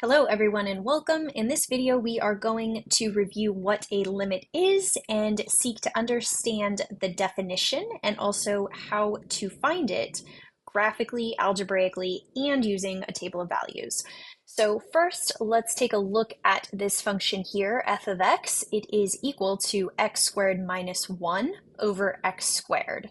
Hello everyone and welcome. In this video we are going to review what a limit is and seek to understand the definition and also how to find it graphically, algebraically, and using a table of values. So first, let's take a look at this function here, f of x. It is equal to x squared minus 1 over x squared.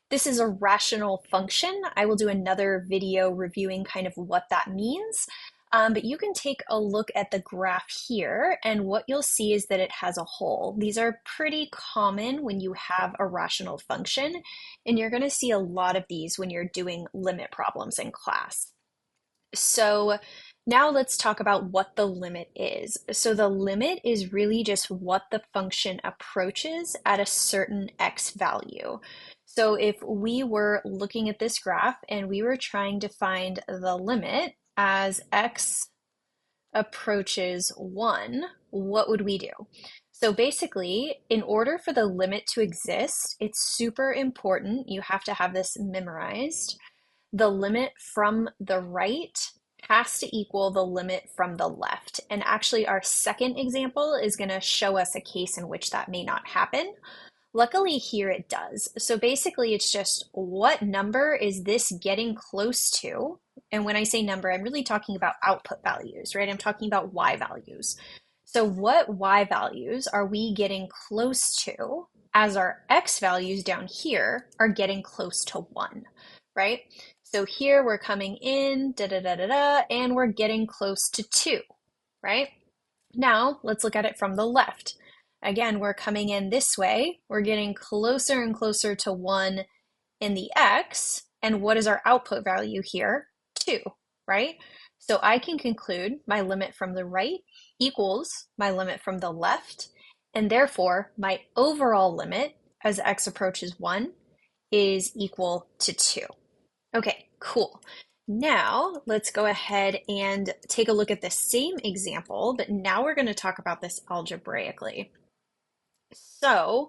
This is a rational function. I will do another video reviewing kind of what that means. But you can take a look at the graph here, and what you'll see is that it has a hole. These are pretty common when you have a rational function, and you're going to see a lot of these when you're doing limit problems in class. So now let's talk about what the limit is. So the limit is really just what the function approaches at a certain x value. So if we were looking at this graph and we were trying to find the limit as x approaches 1, what would we do? So basically, in order for the limit to exist, it's super important, you have to have this memorized. The limit from the right has to equal the limit from the left. And actually, our second example is going to show us a case in which that may not happen. Luckily here it does. So basically it's just what number is this getting close to? And when I say number, I'm really talking about output values, right? I'm talking about y values. So what y values are we getting close to as our x values down here are getting close to 1, right? So here we're coming in, and we're getting close to 2, right? Now let's look at it from the left. Again, we're coming in this way. We're getting closer and closer to 1 in the x. And what is our output value here? 2, right? So I can conclude my limit from the right equals my limit from the left. And therefore, my overall limit as x approaches 1 is equal to 2. Okay, cool. Now let's go ahead and take a look at the same example, but now we're going to talk about this algebraically. So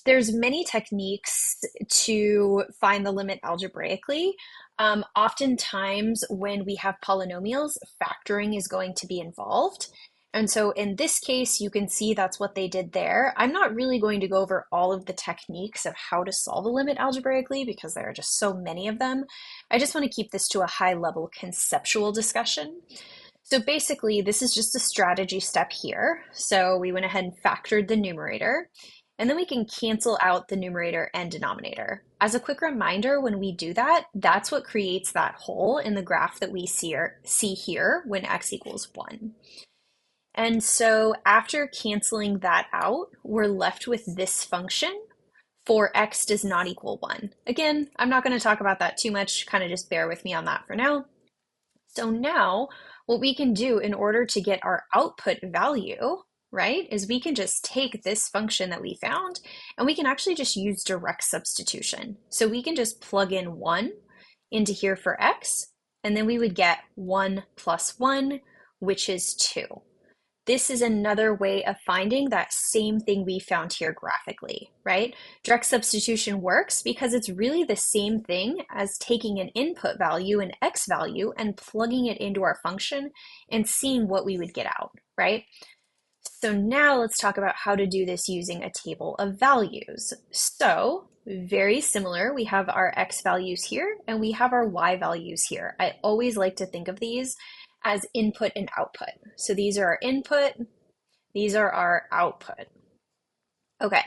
there's many techniques to find the limit algebraically. Oftentimes when we have polynomials, factoring is going to be involved. And so in this case, you can see that's what they did there. I'm not really going to go over all of the techniques of how to solve a limit algebraically because there are just so many of them. I just want to keep this to a high level conceptual discussion. So basically, this is just a strategy step here. So we went ahead and factored the numerator, and then we can cancel out the numerator and denominator. As a quick reminder, when we do that, that's what creates that hole in the graph that we see here when x equals 1. And so after canceling that out, we're left with this function for x does not equal 1. Again, I'm not going to talk about that too much, kind of just bear with me on that for now. So now what we can do in order to get our output value, right, is we can just take this function that we found and we can actually just use direct substitution. So we can just plug in 1 into here for x, and then we would get 1 plus 1, which is 2. This is another way of finding that same thing we found here graphically, right? Direct substitution works because it's really the same thing as taking an input value, an x value, and plugging it into our function and seeing what we would get out, right? So now let's talk about how to do this using a table of values. So very similar, we have our x values here and we have our y values here. I always like to think of these as input and output. So these are our input, these are our output. Okay,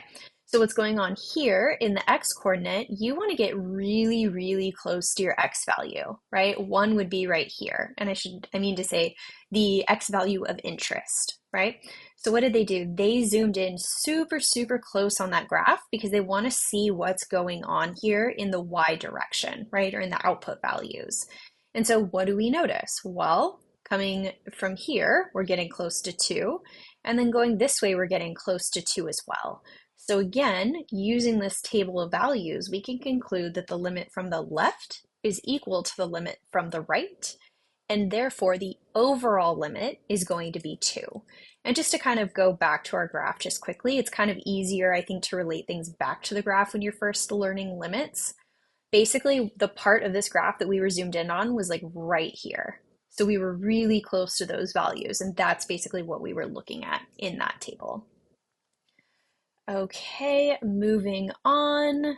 so what's going on here in the x coordinate, you want to get really, really close to your x value, right? 1 would be right here. And I mean to say the x value of interest, right? So what did they do? They zoomed in super, super close on that graph because they want to see what's going on here in the y direction, right? Or in the output values. And so what do we notice? Well, coming from here, we're getting close to 2, and then going this way, we're getting close to 2 as well. So again, using this table of values, we can conclude that the limit from the left is equal to the limit from the right, and therefore the overall limit is going to be 2. And just to kind of go back to our graph just quickly, it's kind of easier, I think, to relate things back to the graph when you're first learning limits. Basically, the part of this graph that we were zoomed in on was like right here. So we were really close to those values, and that's basically what we were looking at in that table. Okay, moving on.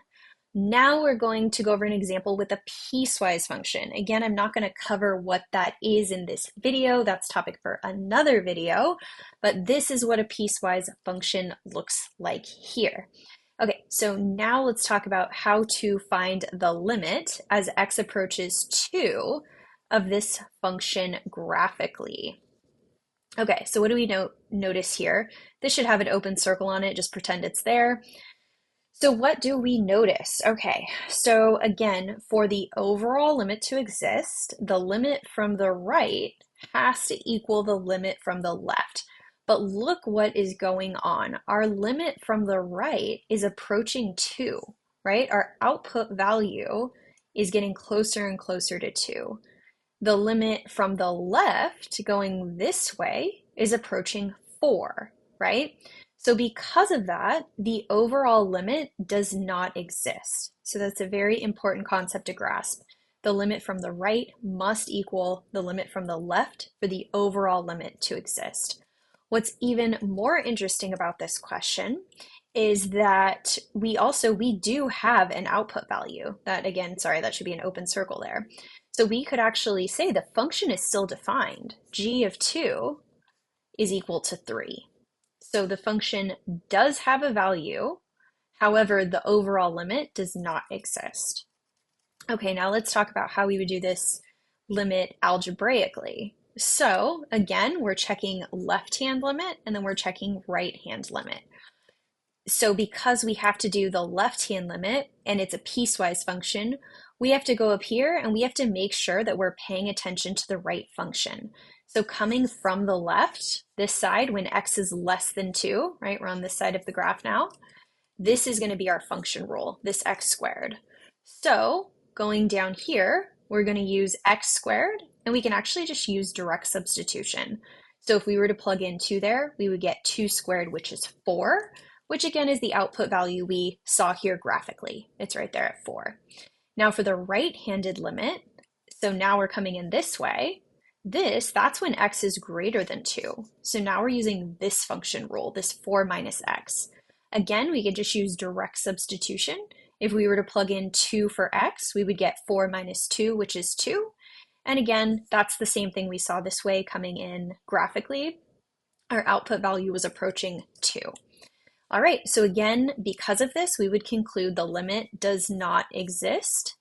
Now we're going to go over an example with a piecewise function. Again, I'm not going to cover what that is in this video. That's topic for another video, but this is what a piecewise function looks like here. Okay, so now let's talk about how to find the limit as x approaches 2 of this function graphically. Okay, so what do we notice here? This should have an open circle on it, just pretend it's there. So what do we notice? Okay, so again, for the overall limit to exist, the limit from the right has to equal the limit from the left. But look what is going on. Our limit from the right is approaching 2, right? Our output value is getting closer and closer to 2. The limit from the left going this way is approaching 4, right? So because of that, the overall limit does not exist. So that's a very important concept to grasp. The limit from the right must equal the limit from the left for the overall limit to exist. What's even more interesting about this question is that we do have an output value. That again, sorry, that should be an open circle there. So we could actually say the function is still defined. G of 2 is equal to 3. So the function does have a value, however, the overall limit does not exist. Okay, now let's talk about how we would do this limit algebraically. So again, we're checking left-hand limit and then we're checking right-hand limit. So because we have to do the left-hand limit and it's a piecewise function, we have to go up here and we have to make sure that we're paying attention to the right function. So coming from the left, this side, when x is less than 2, right? We're on this side of the graph now. This is going to be our function rule, this x squared. So going down here, we're going to use x squared, and we can actually just use direct substitution. So if we were to plug in 2 there, we would get 2 squared, which is 4, which again is the output value we saw here graphically. It's right there at 4. Now for the right-handed limit, so now we're coming in this way, that's when x is greater than 2. So now we're using this function rule, this 4 minus x. Again, we could just use direct substitution. If we were to plug in 2 for x, we would get 4 minus 2, which is 2. And again, that's the same thing we saw this way coming in graphically. Our output value was approaching 2. All right, so again, because of this, we would conclude the limit does not exist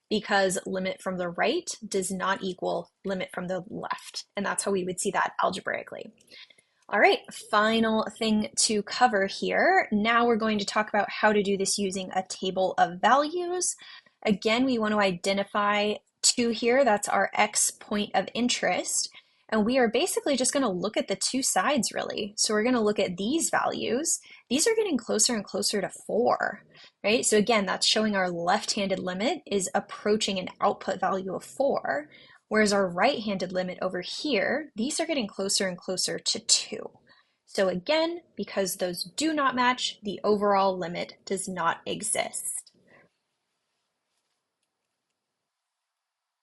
because limit from the right does not equal limit from the left. And that's how we would see that algebraically. All right, final thing to cover here. Now we're going to talk about how to do this using a table of values. Again, we want to identify 2 here. That's our x point of interest. And we are basically just going to look at the 2 sides really. So we're going to look at these values. These are getting closer and closer to 4, right? So again, that's showing our left-handed limit is approaching an output value of 4, whereas our right-handed limit over here, these are getting closer and closer to 2. So again, because those do not match, the overall limit does not exist.